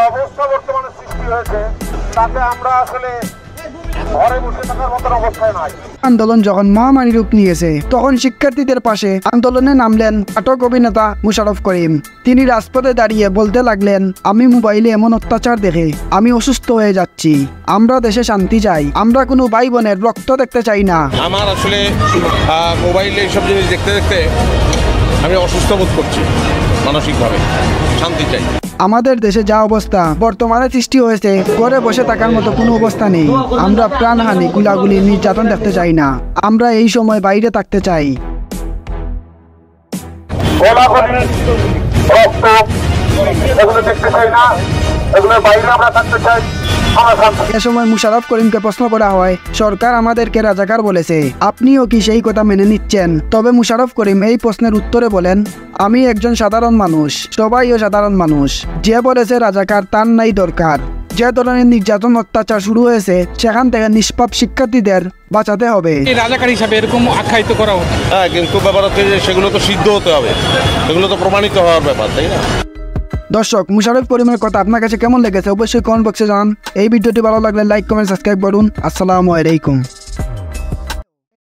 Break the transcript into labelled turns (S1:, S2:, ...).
S1: অবস্থা বর্তমানে সৃষ্টি হয়েছে তাতে আমরা আসলে ঘরে বসে থাকার মতো অবস্থায় নাই।
S2: আন্দোলন যখন মহামারী রূপ নিয়েছে তখন শিক্ষার্থীদের পাশে আন্দোলনে নামলেন নাটক অভিনেতা মুশারফ করিম। তিনি রাজপথে দাঁড়িয়ে বলতে লাগলেন, আমি মোবাইলে এমন অত্যাচার দেখে আমি অসুস্থ হয়ে যাচ্ছি। আমরা দেশে শান্তি চাই, আমরা কোনো ভাই বোনের রক্ত দেখতে চাই না।
S3: আমার আসলে মোবাইলে এইসব জিনিস দেখতে দেখতে আমি অসুস্থ বোধ করছি, মানসিকভাবে শান্তি চাই।
S2: আমাদের দেশে যা অবস্থা বর্তমানে সৃষ্টি হয়েছে, ঘরে বসে থাকার মতো কোনো অবস্থা নেই। আমরা প্রাণহানি, গুলাগুলি, নির্যাতন দেখতে চাই না। আমরা এই সময় বাইরে থাকতে চাই। এ সময় মুশারফ করিমকে প্রশ্ন করা হয়, সরকার আমাদেরকে রাজাকার বলেছে, আপনিও কি সেই কথা মেনে নিচ্ছেন? তবে মুশারফ করিম এই প্রশ্নের উত্তরে বলেন, আমি একজন সাধারণ মানুষ, সবাইও সাধারণ মানুষ। যে বলেছে রাজাকার তার নাই দরকার। যে ধরনের নির্যাতন অত্যাচার শুরু হয়েছে সেখান থেকে নিষ্পাপ শিক্ষার্থীদের বাঁচাতে হবে।
S4: রাজাকার হিসাবে এরকম আখ্যায়িত করা হতো।
S3: হ্যাঁ, কিন্তু ব্যাপার হচ্ছে যে সেগুলো তো সিদ্ধ হতে হবে, সেগুলো তো প্রমাণিত হওয়ার ব্যাপার, তাই না?
S2: দর্শক, মুশারফ করিমের কথা আপনার কাছে কেমন লেগেছে অবশ্যই কমেন্ট বক্সে জানান। এই ভিডিওটি ভালো লাগলে লাইক, কমেন্ট, সাবস্ক্রাইব করুন। আসসালামু আলাইকুম।